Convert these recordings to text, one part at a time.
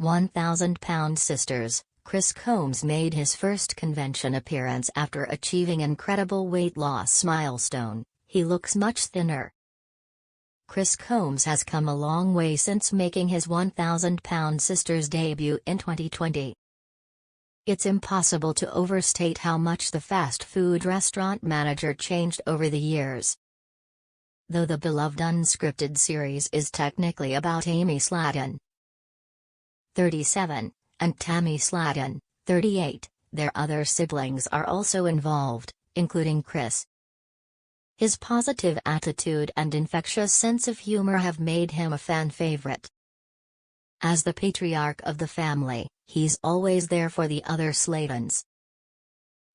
1,000-pound sisters. Chris Combs made his first convention appearance after achieving incredible weight loss milestone. He looks much thinner. Chris Combs has come a long way since making his 1,000-pound sisters debut in 2020. It's impossible to overstate how much the fast food restaurant manager changed over the years. Though the beloved unscripted series is technically about Amy Slatton, 37, and Tammy Slatton, 38, their other siblings are also involved, including Chris. His positive attitude and infectious sense of humor have made him a fan favorite. As the patriarch of the family, he's always there for the other Slattons.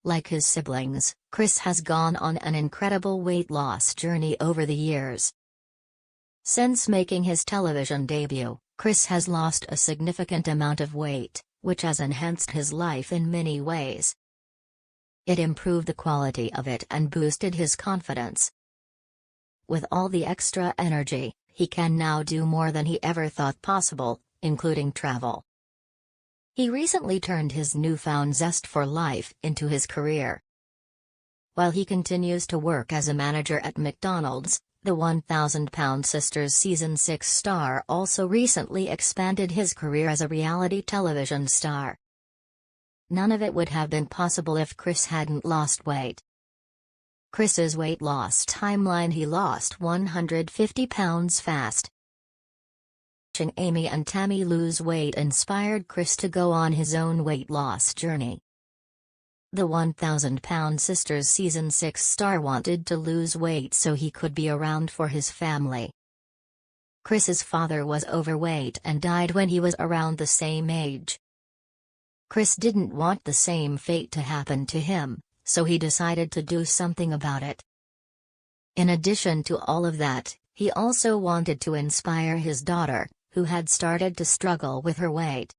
Like his siblings, Chris has gone on an incredible weight loss journey over the years. Since making his television debut, Chris has lost a significant amount of weight, which has enhanced his life in many ways. It improved the quality of it and boosted his confidence. With all the extra energy, he can now do more than he ever thought possible, including travel. He recently turned his newfound zest for life into his career. While he continues to work as a manager at McDonald's, the 1,000-pound sisters Season 6 star also recently expanded his career as a reality television star. None of it would have been possible if Chris hadn't lost weight. Chris's weight loss timeline: he lost 150 pounds fast. Watching Amy and Tammy lose weight inspired Chris to go on his own weight loss journey. The 1,000-pound sisters Season 6 star wanted to lose weight so he could be around for his family. Chris's father was overweight and died when he was around the same age. Chris didn't want the same fate to happen to him, so he decided to do something about it. In addition to all of that, he also wanted to inspire his daughter, who had started to struggle with her weight.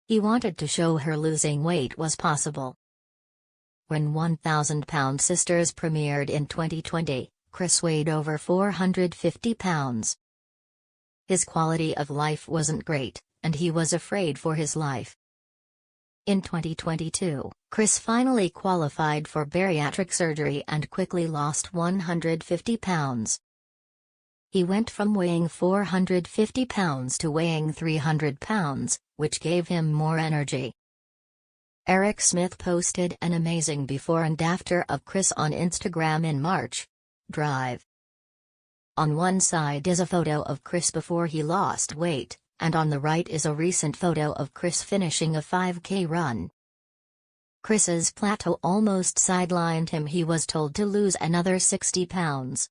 He wanted to show her losing weight was possible. When 1,000-pound sisters premiered in 2020, Chris weighed over 450 pounds. His quality of life wasn't great, and he was afraid for his life. In 2022, Chris finally qualified for bariatric surgery and quickly lost 150 pounds. He went from weighing 450 pounds to weighing 300 pounds, which gave him more energy. Eric Smith posted an amazing before and after of Chris on Instagram in March. Drive. On one side is a photo of Chris before he lost weight, and on the right is a recent photo of Chris finishing a 5K run. Chris's plateau almost sidelined him. He was told to lose another 60 pounds.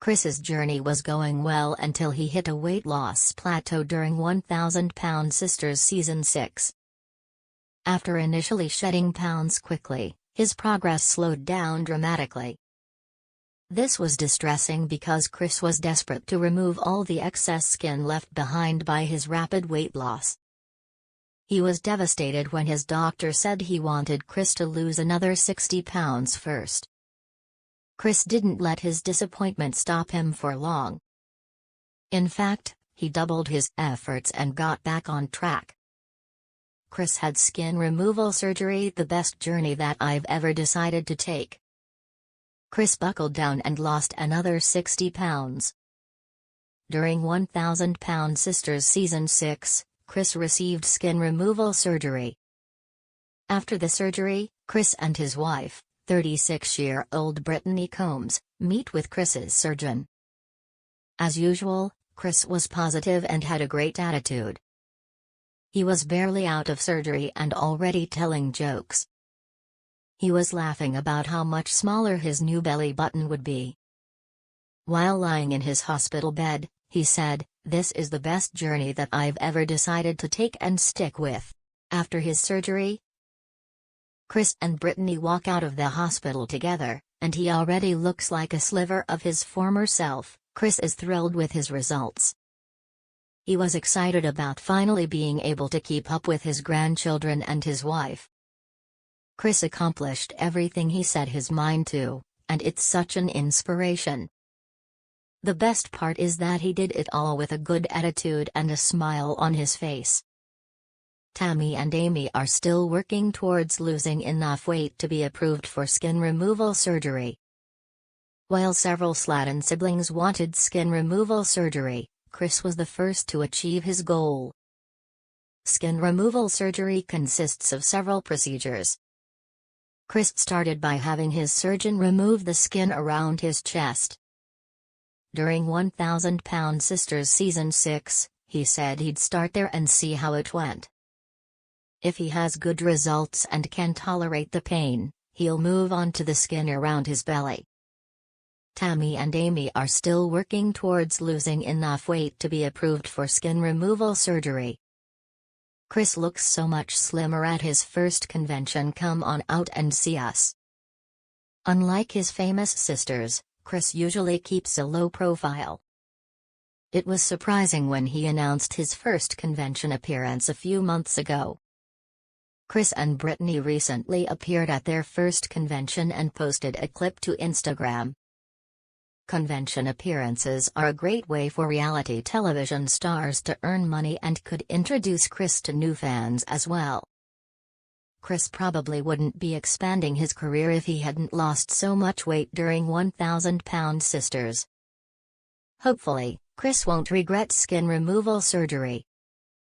Chris's journey was going well until he hit a weight loss plateau during 1,000-pound sisters Season 6. After initially shedding pounds quickly, his progress slowed down dramatically. This was distressing because Chris was desperate to remove all the excess skin left behind by his rapid weight loss. He was devastated when his doctor said he wanted Chris to lose another 60 pounds first. Chris didn't let his disappointment stop him for long. In fact, he doubled his efforts and got back on track. Chris had skin removal surgery, the best journey that I've ever decided to take. Chris buckled down and lost another 60 pounds. During 1,000-pound sisters Season 6, Chris received skin removal surgery. After the surgery, Chris and his wife, 36-year-old Brittany Combs, meet with Chris's surgeon. As usual, Chris was positive and had a great attitude. He was barely out of surgery and already telling jokes. He was laughing about how much smaller his new belly button would be. While lying in his hospital bed, he said, "This is the best journey that I've ever decided to take and stick with." After his surgery, Chris and Brittany walk out of the hospital together, and he already looks like a sliver of his former self. Chris is thrilled with his results. He was excited about finally being able to keep up with his grandchildren and his wife. Chris accomplished everything he set his mind to, and it's such an inspiration. The best part is that he did it all with a good attitude and a smile on his face. Tammy and Amy are still working towards losing enough weight to be approved for skin removal surgery. While several Sladen siblings wanted skin removal surgery, Chris was the first to achieve his goal. Skin removal surgery consists of several procedures. Chris started by having his surgeon remove the skin around his chest. During 1,000 Pound Sisters Season 6, he said he'd start there and see how it went. If he has good results and can tolerate the pain, he'll move on to the skin around his belly. Tammy and Amy are still working towards losing enough weight to be approved for skin removal surgery. Chris looks so much slimmer at his first convention. Come on out and see us. Unlike his famous sisters, Chris usually keeps a low profile. It was surprising when he announced his first convention appearance a few months ago. Chris and Brittany recently appeared at their first convention and posted a clip to Instagram. Convention appearances are a great way for reality television stars to earn money and could introduce Chris to new fans as well. Chris probably wouldn't be expanding his career if he hadn't lost so much weight during 1,000 Pound Sisters. Hopefully, Chris won't regret skin removal surgery.